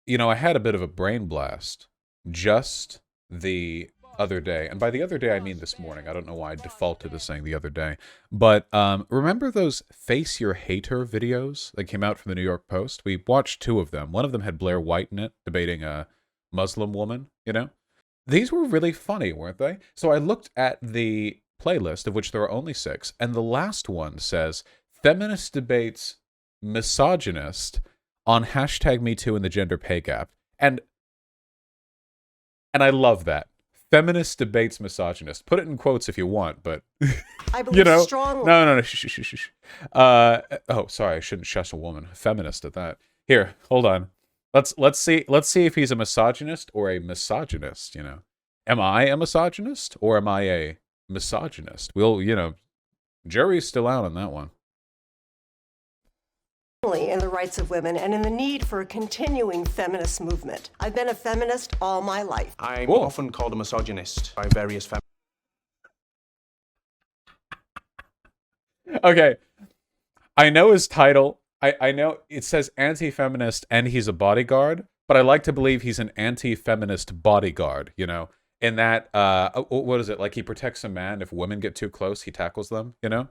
You know, I had a bit of a brain blast just the other day. And by the other day, I mean this morning. I don't know why I defaulted to saying the other day. But remember those Face Your Hater videos that came out from the New York Post? We watched two of them. One of them had Blair White in it, debating a Muslim woman, you know? These were really funny, weren't they? So I looked at the playlist, of which there are only six, and the last one says, Feminist Debates Misogynist on hashtag MeToo and the gender pay gap. And I love that. Feminist debates misogynist. Put it in quotes if you want, but I you believe know, strongly. no. Shh. Oh, sorry, I shouldn't shush a woman. Feminist at that. Here, hold on. Let's see if he's a misogynist or a misogynist. You know, am I a misogynist or am I a misogynist? Jury's still out on that one. In the rights of women and in the need for a continuing feminist movement. I've been a feminist all my life. I'm Cool. often called a misogynist by various Okay, I know his title. I know it says anti-feminist and he's a bodyguard, but I like to believe he's an anti-feminist bodyguard, you know? In that, what is it? Like he protects a man if women get too close, he tackles them, you know?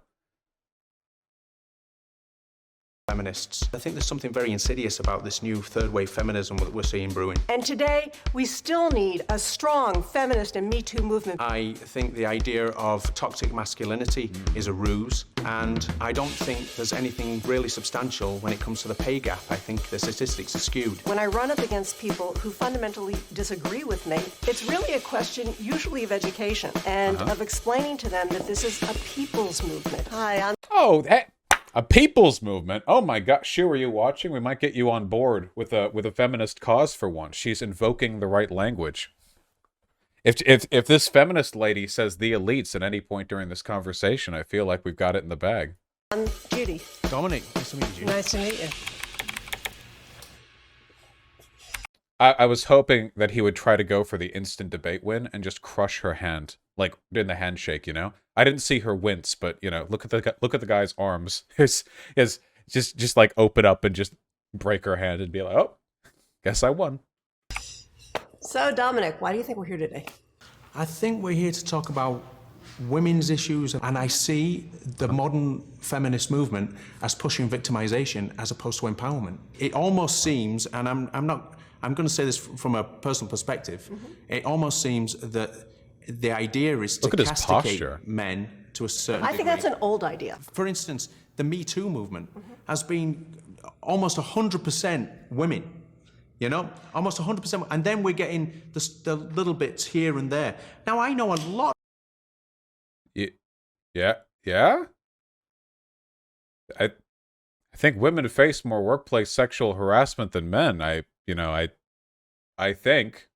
feminists. I think there's something very insidious about this new third wave feminism that we're seeing brewing. And today, we still need a strong feminist and Me Too movement. I think the idea of toxic masculinity is a ruse, and I don't think there's anything really substantial when it comes to the pay gap. I think the statistics are skewed. When I run up against people who fundamentally disagree with me, it's really a question usually of education and of explaining to them that this is a people's movement. Hi, I'm Oh, that a people's movement. Oh my God, Shu, are you watching? We might get you on board with a feminist cause for once. She's invoking the right language. If this feminist lady says the elites at any point during this conversation, I feel like we've got it in the bag. Judy. Dominic, nice to meet you. Nice to meet you. I was hoping that he would try to go for the instant debate win and just crush her hand, like in the handshake, you know? I didn't see her wince, but you know, look at the guy's arms. His just like open up and just break her hand and be like, oh, guess I won. So, Dominic, why do you think we're here today? I think we're here to talk about women's issues, and I see the modern feminist movement as pushing victimization as opposed to empowerment. It almost seems, and I'm going to say this from a personal perspective, it almost seems that the idea is to Look at his castigate posture. men to a certain I think degree. that's an old idea. For instance, the Me Too movement has been almost 100% women, you know, almost 100%. And then we're getting the little bits here and there. Now, I know a lot. Yeah. I think women face more workplace sexual harassment than men. I think,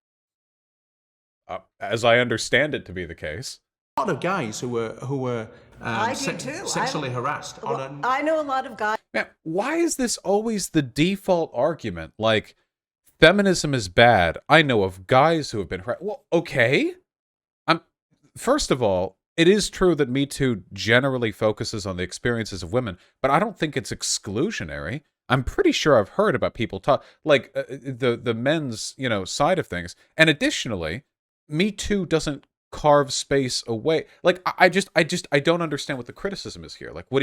as I understand it to be the case. A lot of guys who were I do too. sexually harassed on a I know a lot of guys. Man, why is this always the default argument? Like, feminism is bad. I know of guys who have been harassed. Well, okay. First of all, it is true that Me Too generally focuses on the experiences of women, but I don't think it's exclusionary. I'm pretty sure I've heard about people talk like the men's, you know, side of things. And additionally, Me Too doesn't carve space away. Like I don't understand what the criticism is here. Like what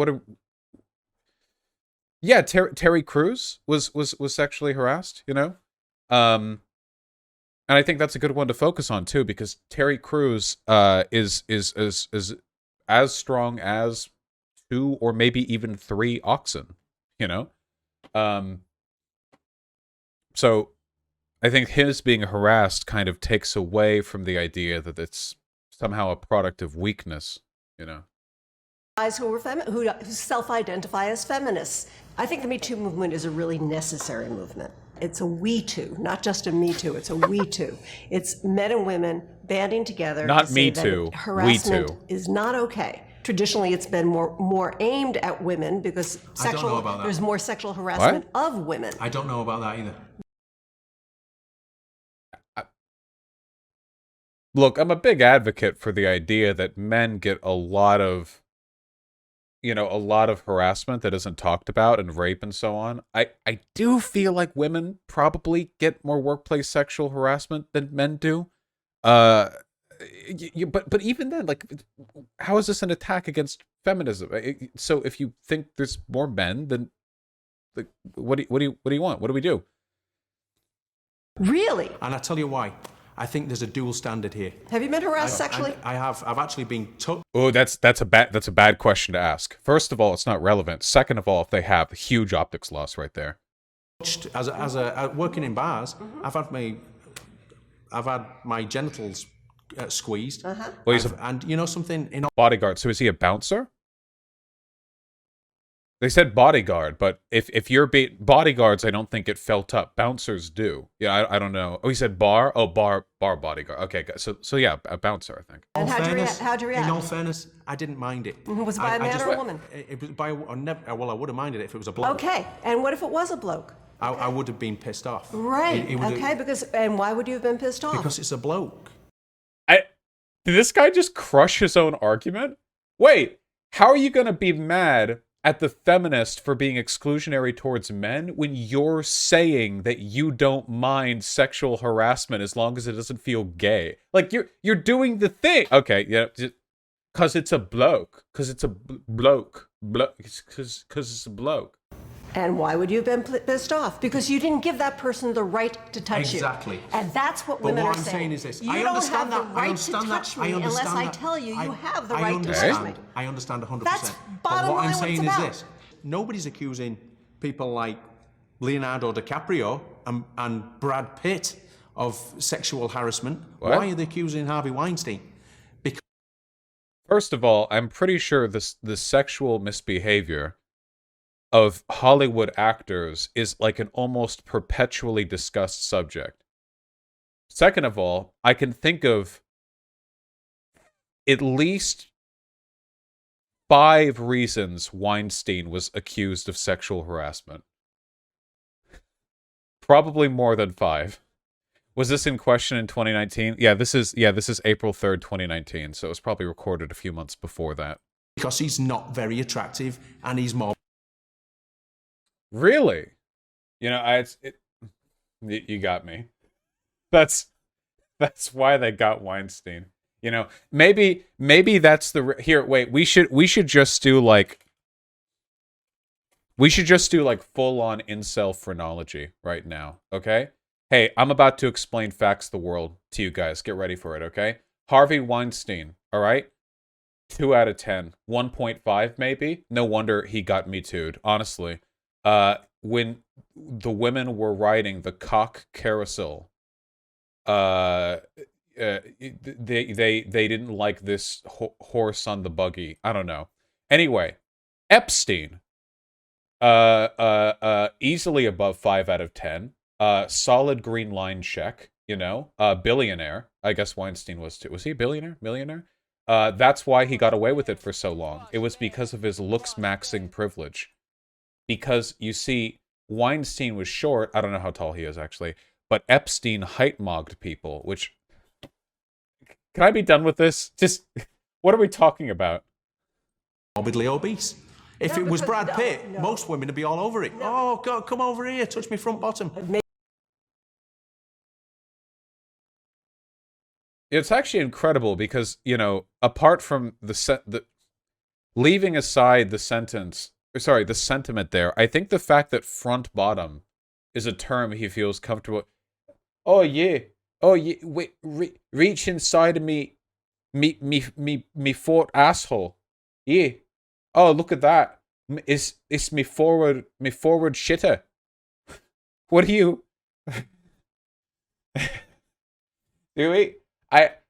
are yeah, Terry Crews was sexually harassed, you know? And I think that's a good one to focus on too, because Terry Crews is as strong as two or maybe even three oxen, you know? So I think his being harassed kind of takes away from the idea that it's somehow a product of weakness, you know? Guys who self-identify as feminists. I think the Me Too movement is a really necessary movement. It's a we too, not just a Me Too. It's a we too. It's men and women banding together. Not to Me say Too, that harassment we too. is not okay. Traditionally, it's been more aimed at women because I don't know about that. there's more sexual harassment of women. I don't know about that either. Look, I'm a big advocate for the idea that men get a lot of, a lot of harassment that isn't talked about and rape and so on. I do feel like women probably get more workplace sexual harassment than men do. Uh, but even then, like, how is this an attack against feminism? So if you think there's more men, then like, what do you want? What do we do? Really? And I tell you why. I think there's a dual standard here. Have you been harassed sexually? I have. I've actually been Oh, that's a bad question to ask. First of all, it's not relevant. Second of all, if they have, huge optics loss right there. touched as a working in bars. I've had my genitals squeezed. Well, he's And you know something? In bodyguard. So is he a bouncer? They said bodyguard, but if you're bodyguards, I don't think it felt up. Bouncers do. Yeah, I don't know. Oh, he said bar. Oh, bar bodyguard. Okay, so yeah, a bouncer, I think. And how'd you react? In all fairness, I didn't mind it. Was it by a man or a woman? It was by well, I would have minded it if it was a bloke. Okay, and what if it was a bloke? I would have been pissed off. Right. And why would you have been pissed off? Because it's a bloke. Did this guy just crush his own argument? Wait, how are you going to be mad at the feminist for being exclusionary towards men when you're saying that you don't mind sexual harassment as long as it doesn't feel gay? Like, you're doing the thing. Okay, yeah, because it's a bloke. Because it's a bloke. Because it's a bloke. And why would you have been pissed off? Because you didn't give that person the right to touch you. Exactly. And that's what But women what are I'm saying. saying is this. You I don't understand have that. the I right to understand touch that. me I unless understand I that. tell you you have the I right to understand. touch me. I understand 100%. That's But bottom what line I'm what saying it's is about. this. Nobody's accusing people like Leonardo DiCaprio and Brad Pitt of sexual harassment. What? Why are they accusing Harvey Weinstein? Because First of all, I'm pretty sure the sexual misbehavior of Hollywood actors is like an almost perpetually discussed subject. Second of all, I can think of at least 5 reasons Weinstein was accused of sexual harassment. Probably more than 5. Was this in question in 2019? Yeah, this is April 3rd, 2019. So it was probably recorded a few months before that. he's not very attractive and he's more. Really? You got me. That's why they got Weinstein. Maybe that's here. Wait, we should just do like full on incel phrenology right now. Okay. Hey, I'm about to explain facts of the world to you guys. Get ready for it. Okay. Harvey Weinstein. All right. 2 out of 10. 1.5 maybe. No wonder he got Me Too'd. Honestly. When the women were riding the cock carousel, they didn't like this horse on the buggy. I don't know. Anyway, Epstein, easily above 5 out of 10. Solid green line check. Billionaire. I guess Weinstein was too. Was he a billionaire? Millionaire? That's why he got away with it for so long. It was because of his looks maxing privilege. Because, you see, Weinstein was short. I don't know how tall he is, actually. But Epstein height-mogged people, which... Can I be done with this? Just, what are we talking about? Morbidly obese. If it was Brad Pitt, most women would be all over it. Oh, God, come over here, touch me front bottom. It's actually incredible because, apart from leaving aside the sentiment there, I think the fact that front bottom is a term he feels comfortable. Oh yeah, wait, reach inside of me fort asshole. Yeah. Oh, look at that. It's me forward shitter. What do you? Do we?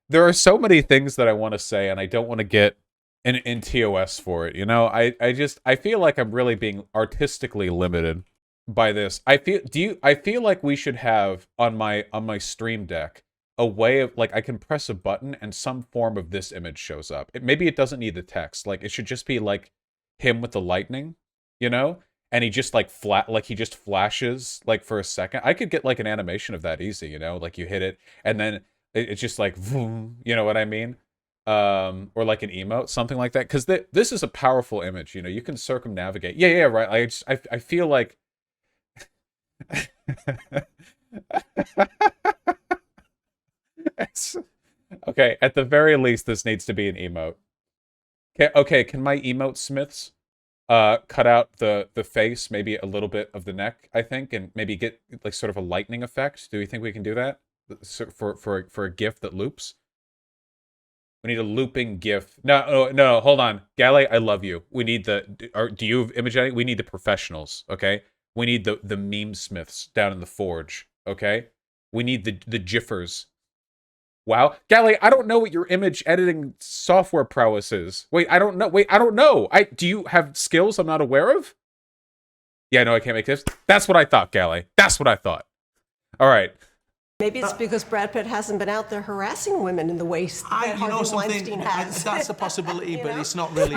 There are so many things that I want to say, and I don't want to get in TOS for it. I feel like I'm really being artistically limited by this. I feel like we should have on my stream deck a way of, like, I can press a button and some form of this image shows up. Maybe it doesn't need the text. Like, it should just be like him with the lightning, and he just he just flashes like for a second. I could get like an animation of that easy, like you hit it and then it's just like, vroom, you know what I mean? or like an emote, something like that, because this is a powerful image. You know, you can circumnavigate. Yeah, right. I feel like okay, at the very least, this needs to be an emote. Okay, can my emote smiths cut out the face, maybe a little bit of the neck, I think, and maybe get like sort of a lightning effect? Do you think we can do that for a GIF that loops? We need a looping GIF. No, hold on. Galley, I love you. We need do you have image editing? We need the professionals, okay? We need the meme smiths down in the forge, okay? We need the GIFers. Wow. Galley, I don't know what your image editing software prowess is. Wait, I don't know. Do you have skills I'm not aware of? Yeah, no, I can't make this. That's what I thought, Galley. That's what I thought. All right. Maybe it's because Brad Pitt hasn't been out there harassing women in the way that Harvey Weinstein has. That's a possibility, but it's not really.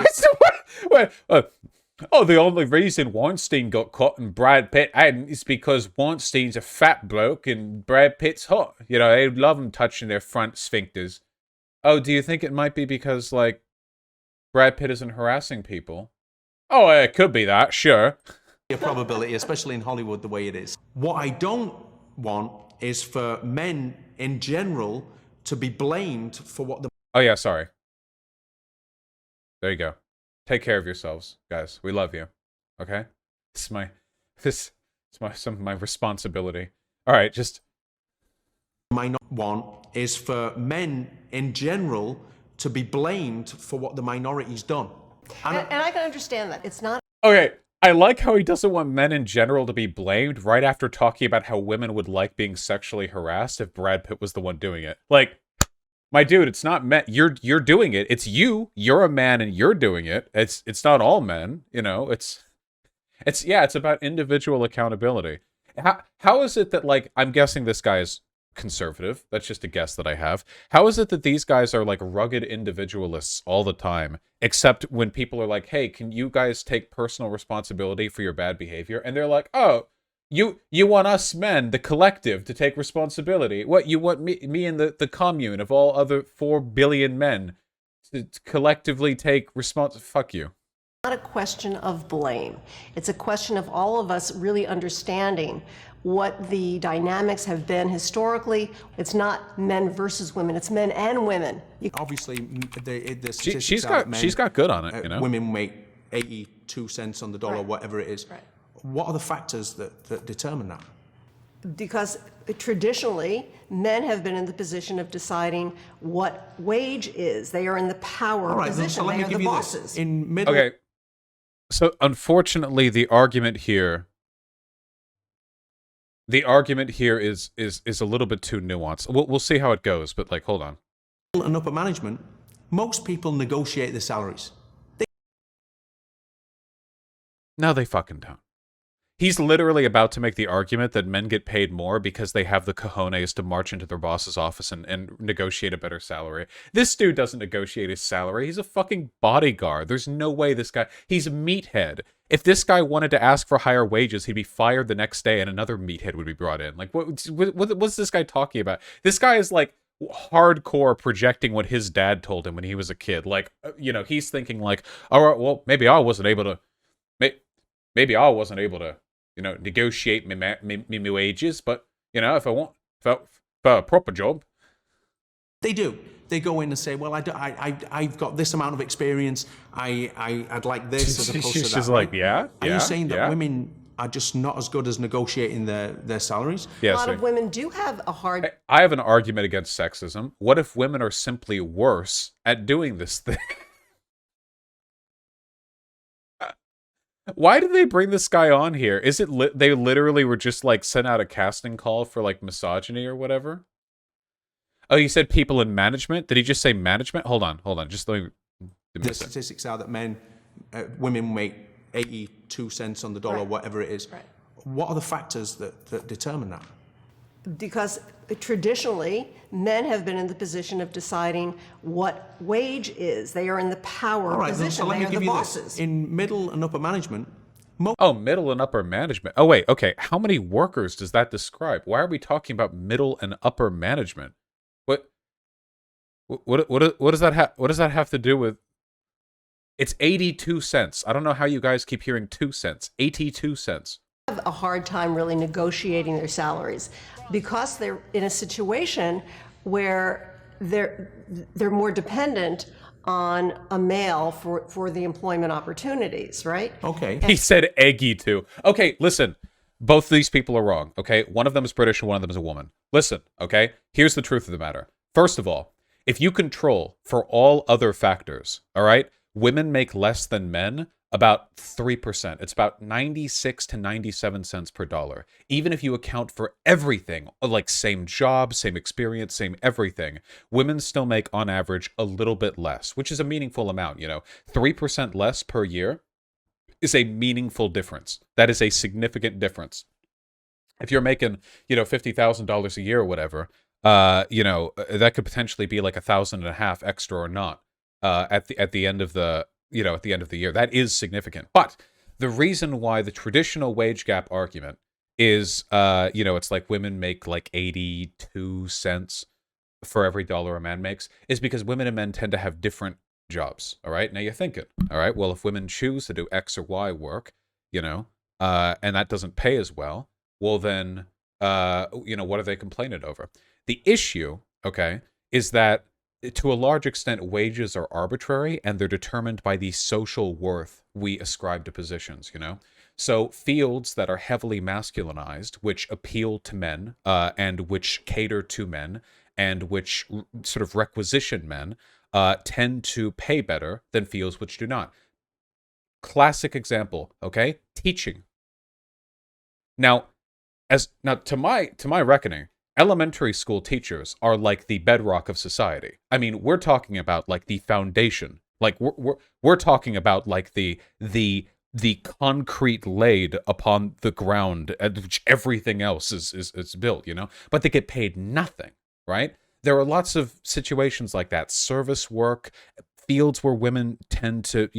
The only reason Weinstein got caught and Brad Pitt hadn't is because Weinstein's a fat bloke and Brad Pitt's hot. You know, they love him touching their front sphincters. Oh, do you think it might be because, like, Brad Pitt isn't harassing people? Oh, it could be that, sure. A probability, especially in Hollywood the way it is. What I don't want is for men in general to be blamed for what the... Oh yeah, sorry. There you go. Take care of yourselves, guys. We love you. Okay? It's some of my responsibility. All right, just... I want is for men in general to be blamed for what the minority's done. And I can understand that. It's not... Okay, I like how he doesn't want men in general to be blamed right after talking about how women would like being sexually harassed if Brad Pitt was the one doing it. Like, my dude, it's not men. You're doing it. It's you. You're a man and you're doing it. It's not all men, you know. It's about individual accountability. How is it that, like, I'm guessing this guy is conservative. That's just a guess that I have. How is it that these guys are like rugged individualists all the time, except when people are like, hey, can you guys take personal responsibility for your bad behavior? And they're like, oh, you want us men, the collective, to take responsibility. What, you want me and the commune of all other 4 billion men to collectively take fuck you. Not a question of blame. It's a question of all of us really understanding what the dynamics have been historically. It's not men versus women, it's men and women. Obviously, the statistics she's got good on it, you know? Women make 82 cents on the dollar, Right. whatever it is. Right. What are the factors that determine that? Because traditionally, men have been in the position of deciding what wage is. They are in the power All right, position. so let They me are give the you bosses. this. In middle... Okay. So, unfortunately, the argument here is a little bit too nuanced. We'll see how it goes, but, like, hold on. And upper management, most people negotiate their salaries. No, they fucking don't. He's literally about to make the argument that men get paid more because they have the cojones to march into their boss's office and negotiate a better salary. This dude doesn't negotiate his salary. He's a fucking bodyguard. There's no way this guy... He's a meathead. If this guy wanted to ask for higher wages, he'd be fired the next day and another meathead would be brought in. Like, what's this guy talking about? This guy is, like, hardcore projecting what his dad told him when he was a kid. Like, you know, he's thinking, like, all right, well, maybe I wasn't able to... Maybe I wasn't able to, you know, negotiate me wages, but, you know, if I want for a proper job. They do. They go in and say, well, I've got this amount of experience. I'd like this as opposed to that. She's like, yeah. Are you saying that women are just not as good as negotiating their salaries? Yeah, a lot of women do have a hard... I have an argument against sexism. What if women are simply worse at doing this thing? Why did they bring this guy on here? Is it they literally were just like sent out a casting call for like misogyny or whatever? Oh, you said people in management? Did he just say management? Hold on. Just let me... The statistics are that women make 82 cents on the dollar, Right. whatever it is. Right. What are the factors that determine that? Because traditionally, men have been in the position of deciding what wage is. They are in the power All right, position. so let They me are give the you bosses. this. In middle and upper management, Oh, middle and upper management. Oh, wait. Okay. How many workers does that describe? Why are we talking about middle and upper management? What? What does that have to do with? It's 82 cents. I don't know how you guys keep hearing 2 cents. 82 cents. Have a hard time really negotiating their salaries because they're in a situation where they're more dependent on a male for the employment opportunities, right? Okay. He said eggy too. Okay, listen. Both of these people are wrong, okay? One of them is British and one of them is a woman. Listen, okay? Here's the truth of the matter. First of all, if you control for all other factors, all right, women make less than men about 3%. It's about 96 to 97 cents per dollar. Even if you account for everything, like same job, same experience, same everything, women still make on average a little bit less, which is a meaningful amount, 3% less per year is a meaningful difference. That is a significant difference. If you're making, $50,000 a year or whatever, that could potentially be like $1,500 extra or not at the end of the at the end of the year. That is significant. But the reason why the traditional wage gap argument is, it's like women make like 82 cents for every dollar a man makes, is because women and men tend to have different jobs. All right. Now you're thinking, all right, well, if women choose to do X or Y work, and that doesn't pay as well, well, then, what are they complaining over? The issue, okay, is that to a large extent, wages are arbitrary and they're determined by the social worth we ascribe to positions, So fields that are heavily masculinized, which appeal to men, and which cater to men, and which sort of requisition men, tend to pay better than fields which do not. Classic example, okay? Teaching. Now, to my reckoning, elementary school teachers are like the bedrock of society. I mean, we're talking about like the foundation. Like we're talking about like the concrete laid upon the ground at which everything else is built, But they get paid nothing, right? There are lots of situations like that. Service work, fields where women tend to,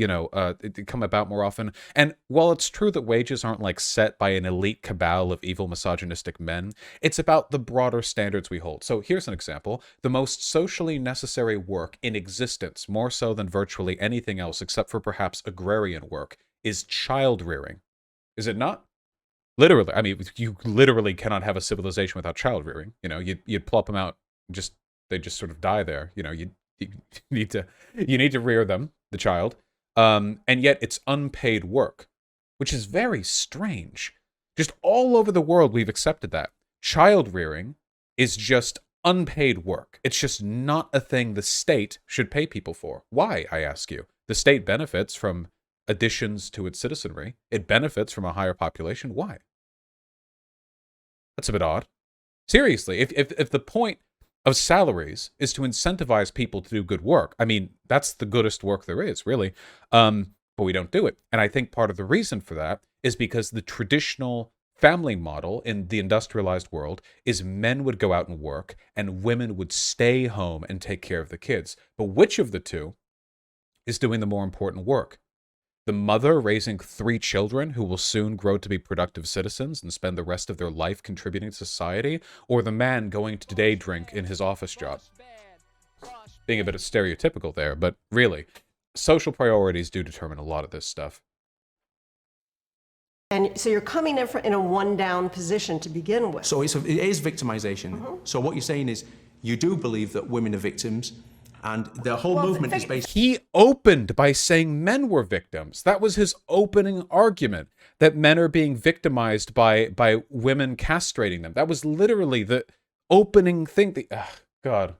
come about more often. And while it's true that wages aren't like set by an elite cabal of evil misogynistic men, it's about the broader standards we hold. So here's an example. The most socially necessary work in existence, more so than virtually anything else except for perhaps agrarian work, is child rearing. Is it not? Literally. I mean, you literally cannot have a civilization without child rearing. You'd plop them out. They just sort of die there. You need to rear them, the child, and yet it's unpaid work, which is very strange. Just all over the world, we've accepted that child rearing is just unpaid work. It's just not a thing the state should pay people for. Why, I ask you? The state benefits from additions to its citizenry. It benefits from a higher population. Why? That's a bit odd. Seriously, if the point of salaries is to incentivize people to do good work. I mean, that's the goodest work there is, really. But we don't do it. And I think part of the reason for that is because the traditional family model in the industrialized world is men would go out and work and women would stay home and take care of the kids. But which of the two is doing the more important work? The mother raising 3 children who will soon grow to be productive citizens and spend the rest of their life contributing to society, or the man going to day drink in his office job? Being a bit of stereotypical there, but really, social priorities do determine a lot of this stuff. And so you're coming in a one-down position to begin with. So it is victimization. So what you're saying is you do believe that women are victims, and the whole movement is based... He opened by saying men were victims. That was his opening argument, that men are being victimized by women castrating them. That was literally the opening thing. God.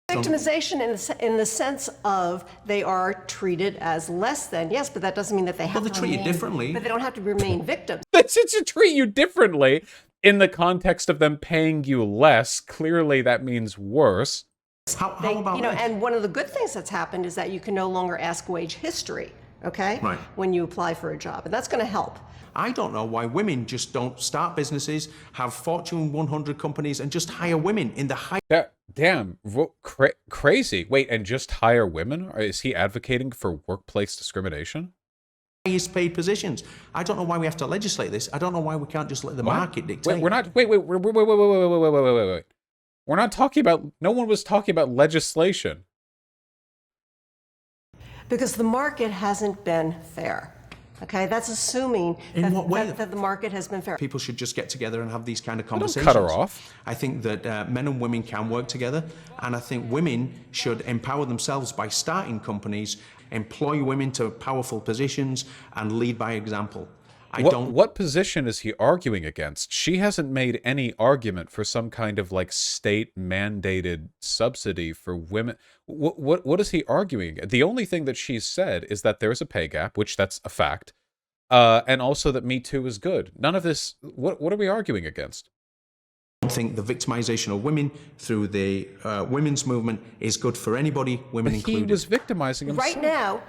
Victimization in the sense of they are treated as less than, yes, but that doesn't mean that they have to treat you differently. But they don't have to remain victims. That's it, to treat you differently in the context of them paying you less. Clearly, that means worse. How about this? And one of the good things that's happened is that you can no longer ask wage history, okay? Right. When you apply for a job, and that's going to help. I don't know why women just don't start businesses, have Fortune 100 companies, and just hire women in the high... Damn, crazy. Wait, and just hire women? Or is he advocating for workplace discrimination? Highest paid positions. I don't know why we have to legislate this. I don't know why we can't just let the market dictate. We're We're not talking about, no one was talking about legislation. Because the market hasn't been fair. Okay, that's assuming In what way? that the market has been fair. People should just get together and have these kind of Don't conversations. cut her off. I think that men and women can work together, and I think women should empower themselves by starting companies, employ women to powerful positions, and lead by example. What position is he arguing against? She hasn't made any argument for some kind of like state mandated subsidy for women. What is he arguing? The only thing that she's said is that there's a pay gap, which that's a fact, and also that Me Too is good. None of this. What are we arguing against? I think the victimization of women through the women's movement is good for anybody, women included. He was victimizing himself. Right now,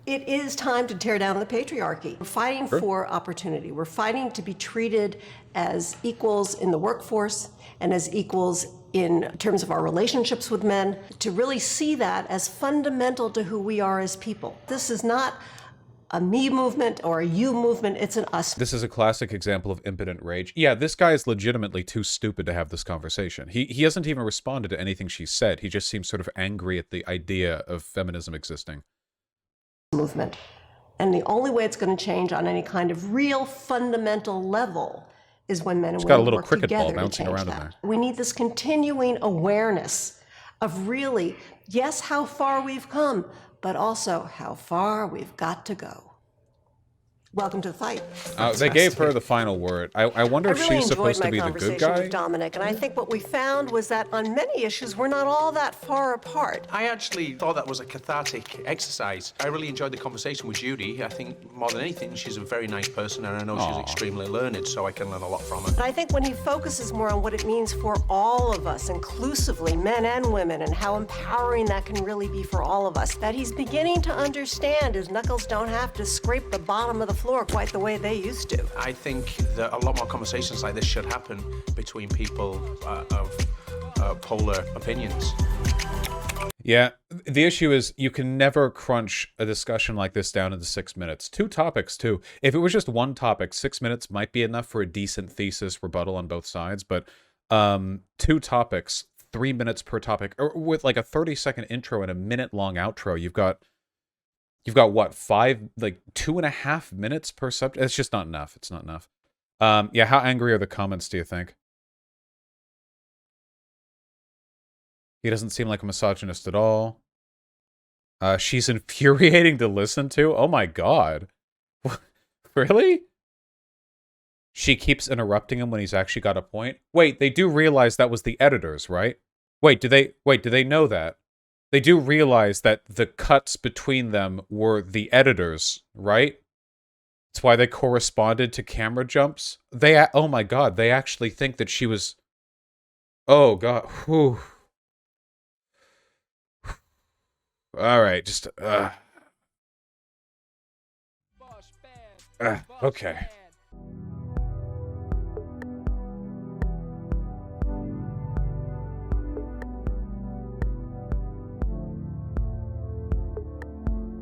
it is time to tear down the patriarchy. We're fighting for opportunity. We're fighting to be treated as equals in the workforce and as equals in terms of our relationships with men, to really see that as fundamental to who we are as people. This is not a me movement or a you movement, it's an us. This is a classic example of impotent rage. Yeah, this guy is legitimately too stupid to have this conversation. He hasn't even responded to anything she said. He just seems sort of angry at the idea of feminism existing. Movement. And the only way it's going to change on any kind of real fundamental level is when men and women got a little work cricket ball together to bouncing change around in that. there. We need this continuing awareness of really, yes, how far we've come, but also how far we've got to go. Welcome to the fight. They gave her the final word. I wonder if she's supposed to be the good guy. With Dominic, and I think what we found was that on many issues we're not all that far apart. I actually thought that was a cathartic exercise. I really enjoyed the conversation with Judy. I think more than anything, she's a very nice person, and I know she's extremely learned, so I can learn a lot from her. But I think when he focuses more on what it means for all of us, inclusively, men and women, and how empowering that can really be for all of us, that he's beginning to understand his knuckles don't have to scrape the bottom of the floor quite the way they used to. I think that a lot more conversations like this should happen between people of polar opinions. Yeah, the issue is you can never crunch a discussion like this down into 6 minutes. 2 topics, too. If it was just one topic, 6 minutes might be enough for a decent thesis rebuttal on both sides, but 2 topics, 3 minutes per topic, or with like a 30-second intro and a minute-long outro, you've got what, 2.5 minutes per subject? It's just not enough. It's not enough. Yeah, how angry are the comments, do you think? He doesn't seem like a misogynist at all. She's infuriating to listen to? Oh my god. Really? She keeps interrupting him when he's actually got a point? Wait, they do realize that was the editors, right? Wait, do they know that? They do realize that the cuts between them were the editors, right? That's why they corresponded to camera jumps. Oh my god, they actually think that she was... Oh god, whew. Alright, just... Okay.